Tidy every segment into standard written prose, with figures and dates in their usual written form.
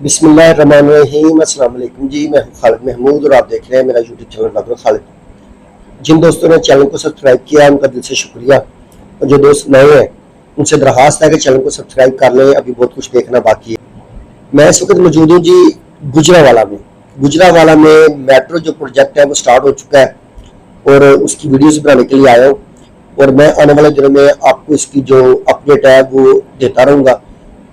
بسم اللہ الرحمن الرحیم۔ السلام علیکم جی، میں خالد محمود اور آپ دیکھ رہے ہیں میرا یوٹیوب چینل ڈاکٹر خالد۔ جن دوستوں نے چینل کو سبسکرائب کیا ان کا دل سے شکریہ، اور جو دوست نئے ہیں ان سے درخواست ہے کہ چینل کو سبسکرائب کر لیں، ابھی بہت کچھ دیکھنا باقی ہے۔ میں اس وقت موجود ہوں جی گجرانوالہ میں۔ گجرانوالہ میں میٹرو جو پروجیکٹ ہے وہ سٹارٹ ہو چکا ہے، اور اس کی ویڈیوز بنانے کے لیے آیا ہوں، اور میں آنے والے دنوں میں آپ کو اس کی جو اپڈیٹ ہے وہ دیتا رہوں گا۔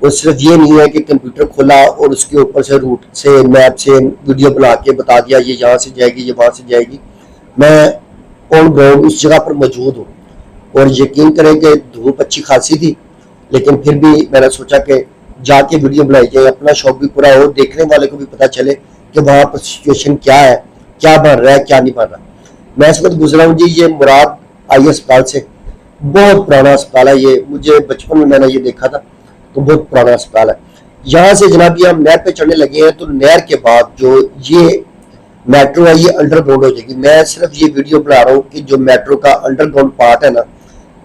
اور صرف یہ نہیں ہے کہ کمپیوٹر کھولا اور اس کے اوپر سے روٹ سے میپ سے ویڈیو بنا کے بتا دیا یہ یہاں سے جائے گی، یہ وہاں سے جائے گی۔ میں آن گراؤنڈ اس جگہ پر موجود ہوں، اور یقین کریں کہ دھوپ اچھی خاصی تھی، لیکن پھر بھی میں نے سوچا کہ جا کے ویڈیو بنائی جائے، اپنا شوق بھی پورا ہو، دیکھنے والے کو بھی پتہ چلے کہ وہاں پر سچویشن کیا ہے، کیا بن رہا ہے، کیا نہیں بن رہا۔ میں اس وقت گزرا ہوں جی یہ مراد آئی اسپتال سے۔ بہت پرانا اسپتال ہے یہ، مجھے بچپن میں نے یہ دیکھا تھا، تو بہت پرانا اسپتال ہے۔ یہاں سے جناب یہ ہم نہر پہ چڑھنے لگے ہیں، تو نہر کے بعد جو یہ میٹرو ہے یہ انڈر گراؤنڈ ہو جائے گی۔ میں صرف یہ ویڈیو بنا رہا ہوں کہ جو میٹرو کا انڈر گراؤنڈ پارٹ ہے نا،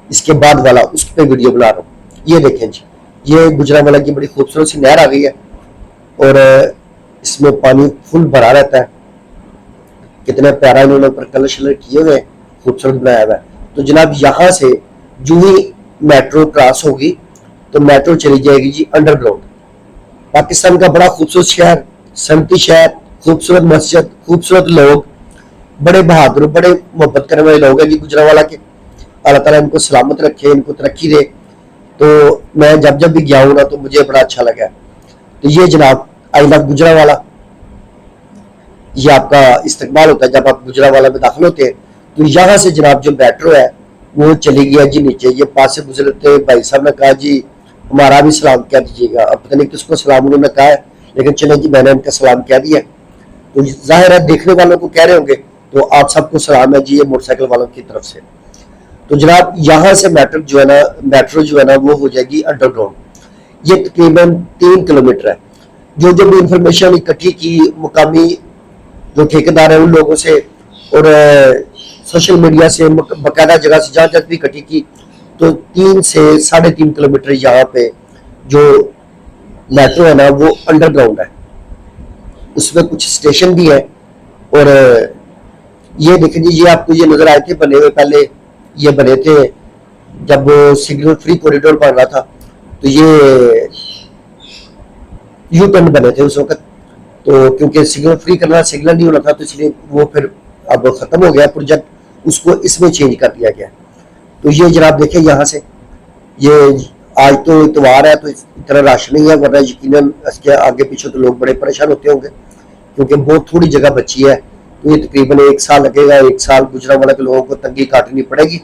اس کے بعد والا، اس پہ ویڈیو بنا رہا ہوں۔ یہ دیکھیں جی، یہ گجرانوالہ کی بڑی خوبصورت سی نہر آ گئی ہے، اور اس میں پانی فل بھرا رہتا ہے۔ کتنا پیارا انہوں نے اوپر کلر شلر کیے ہوئے، خوبصورت بنایا ہوا ہے۔ تو جناب یہاں سے جو ہی میٹرو کراس ہوگی تو میٹرو چلی جائے گی جی انڈر گراؤنڈ۔ پاکستان کا بڑا خوبصورت شہر، صنعتی شہر، خوبصورت مسجد، خوبصورت لوگ، بڑے بہادر، بڑے محبت کرنے والے لوگ ہیں جی گجرانوالہ کے۔ اللہ تعالیٰ ان کو سلامت رکھے، ان کو ترقی دے۔ تو میں جب بھی گیا ہوں نا تو مجھے بڑا اچھا لگا۔ تو یہ جناب آئی لو گجرانوالہ، یہ آپ کا استقبال ہوتا ہے جب آپ گجرانوالہ میں داخل ہوتے ہیں۔ تو یہاں سے جناب جو میٹرو ہے وہ چلی گیا جی نیچے۔ یہ پاس سے گزرتے بھائی صاحب نے کہا جی ہمارا بھی سلام کہہ دیجیے گا۔ اب پتہ نہیں کس کو سلام انہوں نے کہا ہے، لیکن چلیں جی میں نے ان کا سلام کہہ دیا۔ تو ظاہر ہے دیکھنے والوں کو کہہ رہے ہوں گے، تو آپ سب کو سلام ہے جی یہ موٹر سائیکل والوں کی طرف سے۔ تو جناب یہاں سے میٹرو جو ہے نا وہ ہو جائے گی انڈر گراؤنڈ۔ یہ تقریباً 3 کلومیٹر ہے۔ جو بھی انفارمیشن اکٹھی کی مقامی جو ٹھیکیدار ہیں ان لوگوں سے، اور سوشل میڈیا سے، باقاعدہ جگہ سے جہاں تک بھی اکٹھی کی، تو 3 سے 3.5 کلومیٹر یہاں پہ جو میٹرو ہے نا وہ انڈر گراؤنڈ ہے۔ اس میں کچھ اسٹیشن بھی ہے، اور یہ دیکھیں جی یہ آپ کو یہ نظر آئے تھے بنے ہوئے، پہلے یہ بنے تھے جب سگنل فری کوریڈور بن رہا تھا، تو یہ یو ٹرن بنے تھے اس وقت۔ تو کیونکہ سگنل فری کرنا سگنل نہیں ہونا تھا، تو اس لیے وہ پھر اب ختم ہو گیا پروجیکٹ، اس کو اس میں چینج کر دیا گیا۔ تو یہ جناب دیکھیں یہاں سے، یہ آج تو اتوار ہے تو اتنا رش نہیں ہے، ورنہ یقیناً اس کے آگے پیچھے تو لوگ بڑے پریشان ہوتے ہوں گے، کیونکہ بہت تھوڑی جگہ بچی ہے۔ تو یہ تقریباً 1 سال لگے گا، 1 سال گجرانوالہ کے لوگوں کو تنگی کاٹنی پڑے گی،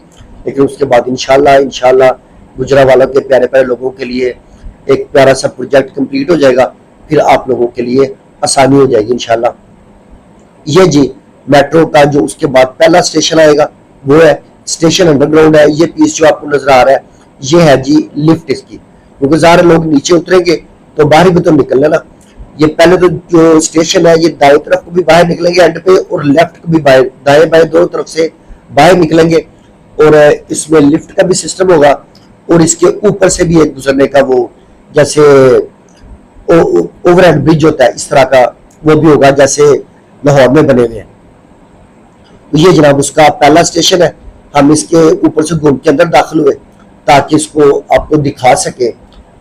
لیکن اس کے بعد انشاءاللہ گجرانوالہ کے پیارے پیارے لوگوں کے لیے ایک پیارا سا پروجیکٹ کمپلیٹ ہو جائے گا، پھر آپ لوگوں کے لیے آسانی ہو جائے گی انشاءاللہ۔ یہ جی میٹرو کا جو اس کے بعد پہلا اسٹیشن آئے گا وہ ہے اسٹیشن انڈر گراؤنڈ ہے۔ یہ پیس جو آپ کو نظر آ رہا ہے یہ ہے جی لفٹ اس کی، کیونکہ سارے لوگ نیچے اتریں گے تو باہر بھی تو نکلنا نا۔ یہ پہلے تو جو اسٹیشن ہے یہ دائیں طرف کو بھی باہر نکلیں گے اینڈ پہ، اور لیفٹ کو بھی باہر، دائیں بائیں دونوں طرف سے باہر نکلیں گے، اور اس میں لفٹ کا بھی سسٹم ہوگا، اور اس کے اوپر سے بھی ایک گزرنے کا وہ جیسے اوور ہیڈ برج ہوتا ہے اس طرح کا وہ بھی ہوگا جیسے لاہور میں بنے ہوئے ہیں۔ تو یہ جناب اس کا پہلا اسٹیشن ہے۔ ہم اس کے اوپر سے گھوم کے اندر داخل ہوئے تاکہ اس کو آپ کو دکھا سکے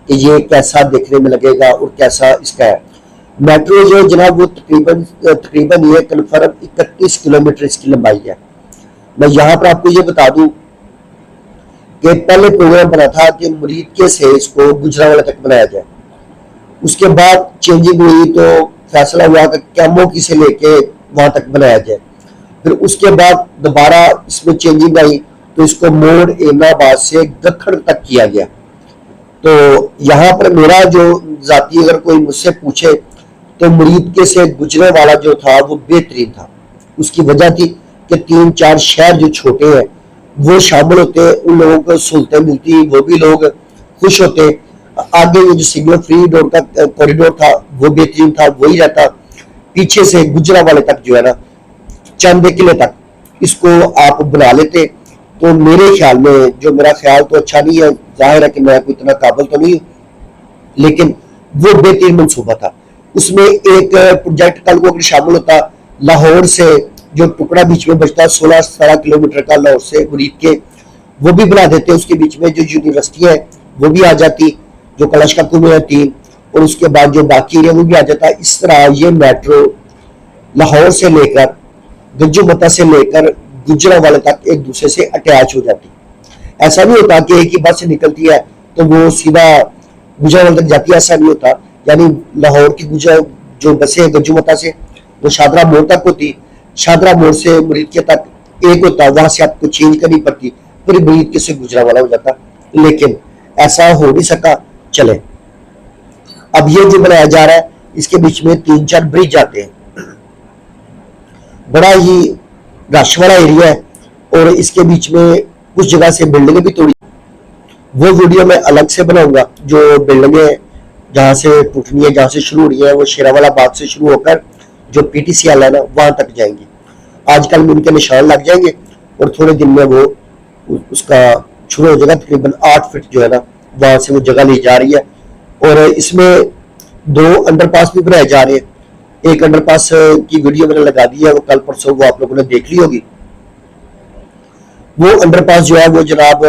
کہ یہ کیسا دیکھنے میں لگے گا اور کیسا اس کا ہے۔ میٹرو جو جناب وہ تقریباً یہ کنفرم 31 کلومیٹر اس کی لمبائی ہے۔ میں یہاں پر آپ کو یہ بتا دوں کہ پہلے پروگرام بنا تھا کہ مریدکے سے اس کو گجرانوالہ تک بنایا جائے، اس کے بعد چینجنگ ہوئی تو فیصلہ ہوا کہ کیموکی سے لے کے وہاں تک بنایا جائے، پھر اس کے بعد دوبارہ اس میں چینجنگ آئی تو اس کو موڑ ایمنا آباد سے دکھن تک کیا گیا۔ تو یہاں پر میرا جو ذاتی اگر کوئی مجھ سے پوچھے تو مریدکے سے گجرانوالہ جو تھا وہ بہترین تھا۔ اس کی وجہ تھی کہ 3-4 شہر جو چھوٹے ہیں وہ شامل ہوتے، ان لوگوں کو سہولتیں ملتی، وہ بھی لوگ خوش ہوتے۔ آگے یہ جو سگنل فری ڈور کا کوریڈور تھا وہ بہترین تھا، وہی رہتا۔ پیچھے سے گجرانوالہ تک جو ہے نا چند قلعے تک اس کو آپ بنا لیتے، تو میرے خیال میں، جو میرا خیال تو اچھا نہیں ہے، ظاہر ہے کہ میں کوئی اتنا قابل تو نہیں ہوں، لیکن وہ بہترین منصوبہ تھا۔ اس میں ایک پروجیکٹ کل کو اگر شامل ہوتا لاہور سے جو ٹکڑا بیچ میں بچتا 16-17 کلومیٹر کا لاہور سے مرید کے، وہ بھی بنا دیتے، اس کے بیچ میں جو یونیورسٹی ہے وہ بھی آ جاتی، جو کلش کا کنویں ہے 3، اور اس کے بعد جو باقی ایریا وہ بھی آ جاتا. اس طرح یہ میٹرو لاہور سے لے کر گجو متا سے لے کر گجرانوالے تک ایک دوسرے سے اٹیچ ہو جاتی. ایسا نہیں ہوتا کہ ایک ہی بس سے نکلتی ہے تو وہ سیدھا گجرانوالے تک جاتی ہے، ایسا نہیں ہوتا. یعنی لاہور کی جو بسیں گجو متا سے وہ شادرہ موڑ تک ہوتی، شادرہ موڑ سے مرید کے تک ایک ہوتا، وہاں سے آپ کو چینج کرنی پڑتی، پھر مرید کے سے گجرانوالہ ہو جاتا. لیکن ایسا ہو نہیں سکا. چلے اب یہ جو بنایا جا رہا ہے اس کے بیچ میں 3-4 برج آتے ہیں، بڑا ہی رش والا ایریا ہے، اور اس کے بیچ میں کچھ جگہ سے بلڈنگیں بھی توڑی. وہ ویڈیو میں الگ سے بناؤں گا. جو بلڈنگیں جہاں سے ٹوٹنی ہے، جہاں سے شروع ہو رہی ہے، وہ شیراوالا باغ سے شروع ہو کر جو پی ٹی سی ایل ہے نا وہاں تک جائیں گی. آج کل میں ان کے نشان لگ جائیں گے اور تھوڑے دن میں وہ اس کا شروع ہو جائے گا. تقریباً 8 فٹ جو ہے نا وہاں سے وہ جگہ لی جا رہی ہے، اور اس میں 2 انڈر پاس بھی بنائے جا رہے ہیں. ایک انڈر پاس کی ویڈیو میں نے لگا دی ہے، وہ کل پرسوں وہ آپ لوگوں نے دیکھ لی ہوگی. وہ انڈر پاس جو ہے وہ جناب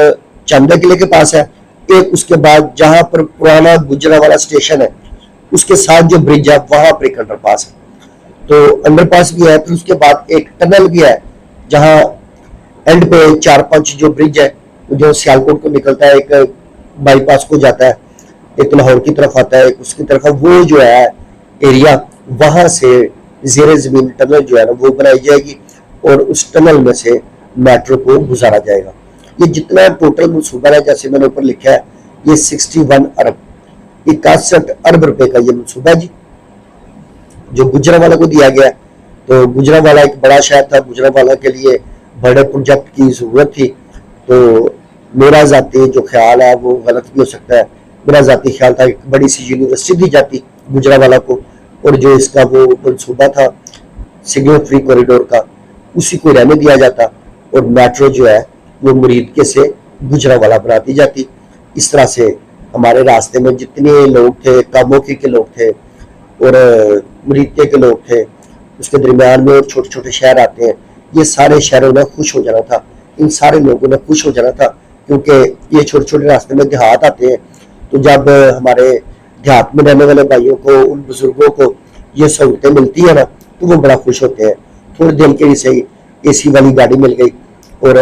چاندہ قلعے کے پاس ہے. ایک اس کے بعد جہاں پر پرانا گجرانوالہ اسٹیشن ہے اس کے ساتھ جو برج ہے وہاں پر ایک انڈر پاس ہے. تو انڈر پاس بھی ہے. پھر اس کے بعد ایک ٹنل بھی ہے جہاں اینڈ پہ 4-5 جو برج ہے جو سیالکوٹ کو نکلتا ہے، ایک بائی پاس کو جاتا ہے، ایک لاہور کی طرف آتا ہے، ایک اس کی طرف. وہ جو ہے ایریا وہاں سے زیر زمین ٹنل جو ہے نا وہ بنائی جائے گی، اور اس ٹنل میں سے میٹرو کو گزارا جائے گا. یہ جتنا ٹوٹل منصوبہ ہے جیسے میں نے اوپر لکھا ہے یہ 61 ارب 61 ارب روپے کا یہ منصوبہ ہے جی، جو گجرانوالہ کو دیا گیا. تو گجرانوالہ ایک بڑا شہر تھا، گجرانوالہ کے لیے بڑے پروجیکٹ کی ضرورت تھی. تو میرا ذاتی جو خیال ہے وہ غلط بھی ہو سکتا ہے، میرا ذاتی خیال تھا ایک بڑی سی یونیورسٹی دی جاتی گجرانوالہ کو، اور جو اس کا وہ منصوبہ تھا سگنل فری کوریڈور کا اسی کو رہنے دیا جاتا، اور میٹرو جو ہے وہ مرید کے سے گجرانوالہ بناتی جاتی. اس طرح سے ہمارے راستے میں جتنے لوگ تھے، کاموکی کے لوگ تھے اور مریدکے کے لوگ تھے، اس کے درمیان میں چھوٹے چھوٹے شہر آتے ہیں، یہ سارے شہروں نے خوش ہو جانا تھا. ان سارے لوگوں نے خوش ہو جانا تھا کیونکہ یہ چھوٹے چھوٹے راستے میں دیہات آتے ہیں. تو جب ہمارے دیہات میں رہنے والے بھائیوں کو، ان بزرگوں کو یہ سہولتیں ملتی ہیں نا تو وہ بڑا خوش ہوتے ہیں. تھوڑے دن کے لیے صحیح اے سی والی گاڑی مل گئی اور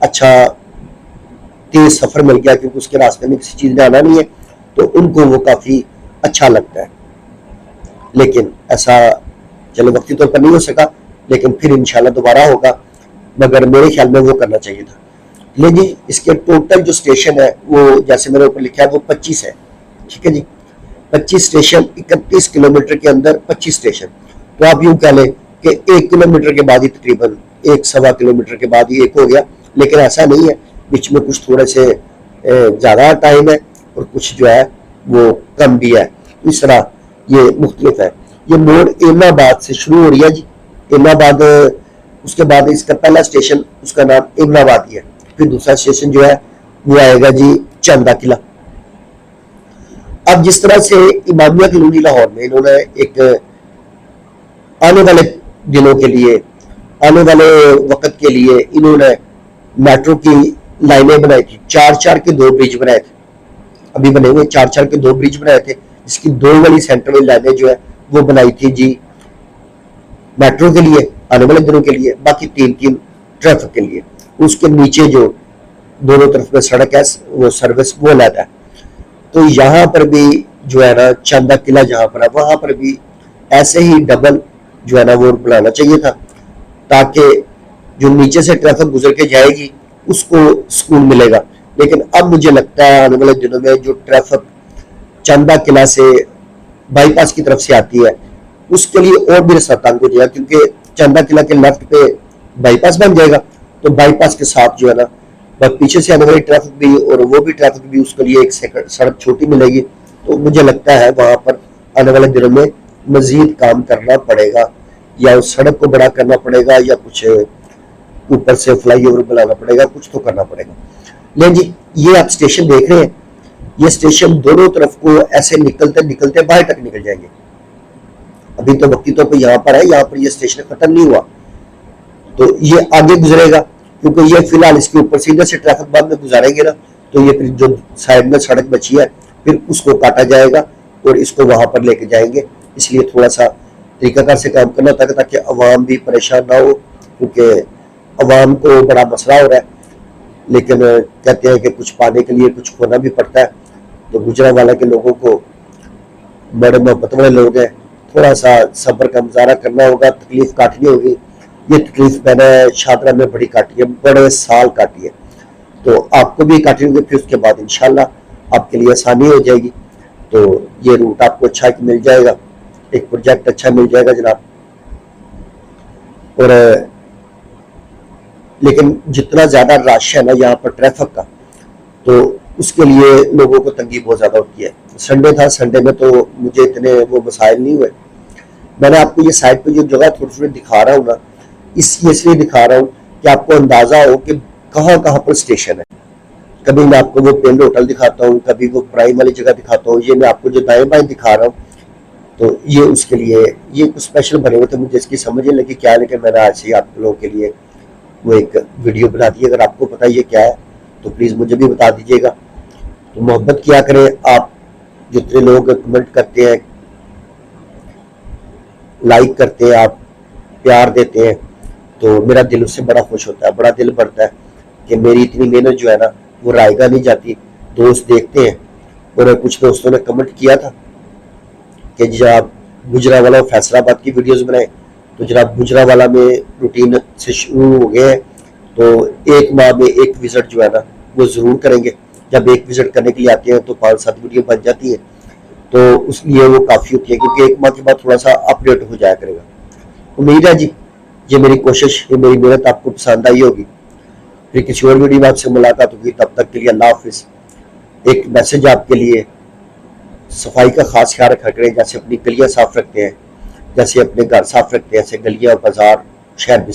اچھا تیز سفر مل گیا کیونکہ اس کے راستے میں کسی چیز نے آنا نہیں ہے، تو ان کو وہ کافی اچھا لگتا ہے. لیکن ایسا چلو وقتی طور پر نہیں ہو سکا، لیکن پھر انشاءاللہ دوبارہ ہوگا، مگر میرے خیال میں وہ کرنا چاہیے تھا. لے جی اس کے ٹوٹل جو سٹیشن ہے وہ جیسے میرے اوپر لکھا ہے وہ 25 ہے. ٹھیک ہے جی، 25 سٹیشن، 31 کلومیٹر کے اندر 25 سٹیشن. تو آپ یوں کہہ لیں کہ 1 کلومیٹر کے بعد ہی تقریباً 1-1.25 کلومیٹر کے بعد ہی ایک ہو گیا. لیکن ایسا نہیں ہے، بیچ میں کچھ تھوڑے سے زیادہ ٹائم ہے اور کچھ جو ہے وہ کم بھی ہے. اس طرح یہ مختلف ہے. یہ موڑ ایمنا آباد سے شروع ہو رہی ہے جی. ایمنا آباد، اس کے بعد اس کا پہلا اسٹیشن اس کا نام ایمنا آباد ہی ہے. پھر دوسرا اسٹیشن جو ہے وہ آئے گا جی چاندہ قلعہ. اب جس طرح سے امامیہ کالونی لاہور میں انہوں نے ایک آنے والے دنوں کے لیے، آنے والے وقت کے لیے انہوں نے میٹرو کی لائنیں بنائی تھی. 4-4 کے 2 برج بنائے تھے، ابھی بنے ہوئے 4-4 کے 2 برج بنائے تھے، جس کی 2 والی سینٹر والی لائنیں جو ہے وہ بنائی تھی جی میٹرو کے لیے آنے والے دنوں کے لیے، باقی 3 ٹریفک کے لیے. اس کے نیچے جو دونوں طرف میں سڑک ہے وہ سروس وہ لیتا ہے. تو یہاں پر بھی جو ہے نا چاندہ قلعہ جہاں پر ہے وہاں پر بھی ایسے ہی ڈبل جو ہے نا وہ بنانا چاہیے تھا، تاکہ جو نیچے سے ٹریفک گزر کے جائے گی اس کو سکون ملے گا. لیکن اب مجھے لگتا ہے آنے والے دنوں میں جو ٹریفک چاندہ قلعہ سے بائی پاس کی طرف سے آتی ہے اس کے لیے اور بھی رستہ تنگ ہو جائے گا، کیونکہ چاندہ قلعہ کے لیفٹ پہ بائی پاس بن جائے گا. تو بائی پاس کے ساتھ جو ہے نا پیچھے سے آنے والی ٹریفک بھی اور وہ بھی ٹریفک بھی اس کے لیے ایک سڑک چھوٹی ملے گی. تو مجھے لگتا ہے وہاں پر آنے والے دنوں میں مزید کام کرنا پڑے گا، یا اس سڑک کو بڑا کرنا پڑے گا، یا کچھ اوپر سے فلائی اوور بنانا پڑے گا، کچھ تو کرنا پڑے گا. لیں جی یہ آپ اسٹیشن دیکھ رہے ہیں، یہ اسٹیشن دونوں طرف کو ایسے نکلتے نکلتے باہر تک نکل جائیں گے. ابھی تو وقتی طور پہ یہاں پر ہے، یہاں پر یہ اسٹیشن ختم نہیں ہوا، تو یہ آگے گزرے گا، کیونکہ یہ فی الحال اس کے اوپر سیدھے سے ٹریفک بعد میں گزاریں گے نا، تو یہ پھر جو سائڈ میں سڑک بچی ہے پھر اس کو کاٹا جائے گا اور اس کو وہاں پر لے کے جائیں گے۔ اس لیے تھوڑا سا طریقہ کار سے کام کرنا ہوتا ہے تاکہ عوام بھی پریشان نہ ہو، کیونکہ عوام کو بڑا مسئلہ ہو رہا ہے، لیکن کہتے ہیں کہ کچھ پانے کے لیے کچھ کھونا بھی پڑتا ہے، تو گجرانوالہ کے لوگوں کو بڑے محبت والے لوگ ہیں، تھوڑا سا صبر کا مظاہرہ کرنا ہوگا، تکلیف کاٹنی ہوگی۔ یہ تکلیف میں نے شاہدرہ میں بڑی کاٹی ہے، بڑے سال کاٹی ہے، تو آپ کو بھی کاٹیں گے، پھر اس کے بعد انشاءاللہ آپ کے لیے آسانی ہو جائے گی۔ تو یہ روٹ آپ کو اچھا مل جائے گا، ایک پروجیکٹ اچھا مل جائے گا جناب۔ اور لیکن جتنا زیادہ رش ہے نا یہاں پر ٹریفک کا، تو اس کے لیے لوگوں کو تنگی بہت زیادہ ہوتی ہے۔ سنڈے تھا، سنڈے میں تو مجھے اتنے وہ مسائل نہیں ہوئے۔ میں نے آپ کو یہ سائٹ پہ جو جگہ تھوڑی تھوڑی دکھا رہا ہوں نا، اس لیے دکھا رہا ہوں کہ آپ کو اندازہ ہو کہ کہاں کہاں پر اسٹیشن ہے۔ کبھی میں آپ کو وہ پینڈ ہوٹل دکھاتا ہوں، کبھی وہ پرائم والی جگہ دکھاتا ہوں، یہ میں آپ کو جو دائیں بائیں دکھا رہا ہوں، تو یہ اس کے لیے یہ کچھ اسپیشل بنے ہوئے تھے، مجھے اس کی سمجھ نہیں لگی کیا، لیکن میں نے آج سے آپ لوگوں کے لیے وہ ایک ویڈیو بنا دی۔ اگر آپ کو پتہ یہ کیا ہے تو پلیز مجھے بھی بتا دیجیے گا۔ تو محبت کیا کریں، آپ جتنے لوگ کمنٹ کرتے ہیں، لائک کرتے ہیں، آپ پیار دیتے ہیں، تو میرا دل اس سے بڑا خوش ہوتا ہے، بڑا دل بڑھتا ہے کہ میری اتنی محنت جو ہے نا وہ رائے گاہ نہیں جاتی، دوست دیکھتے ہیں۔ اور کچھ دوستوں نے کمنٹ کیا تھا کہ جناب گجرانوالہ اور فیصل آباد کی ویڈیوز بنائیں، تو جناب گجرانوالہ میں روٹین سے شروع ہو گئے ہیں، تو ایک ماہ میں ایک وزٹ جو ہے نا وہ ضرور کریں گے۔ جب ایک وزٹ کرنے کے لیے آتے ہیں تو 5-7 ویڈیو بن جاتی ہیں، تو اس لیے وہ کافی ہوتی ہے، کیونکہ ایک ماہ کے بعد تھوڑا سا اپ ڈیٹ ہو جایا کرے گا۔ امید ہے جی یہ میری کوشش، یہ میری محنت آپ کو پسند آئی ہوگی۔ پھر کسی اور ویڈیو میں آپ سے ملاقات ہوگی، تب تک کے لیے اللہ حافظ۔ ایک میسج آپ کے لیے، صفائی کا خاص خیال رکھا کریں، جیسے اپنی گلیاں صاف رکھتے ہیں، جیسے اپنے گھر صاف رکھتے ہیں، ایسے گلیاں، بازار، شہر بھی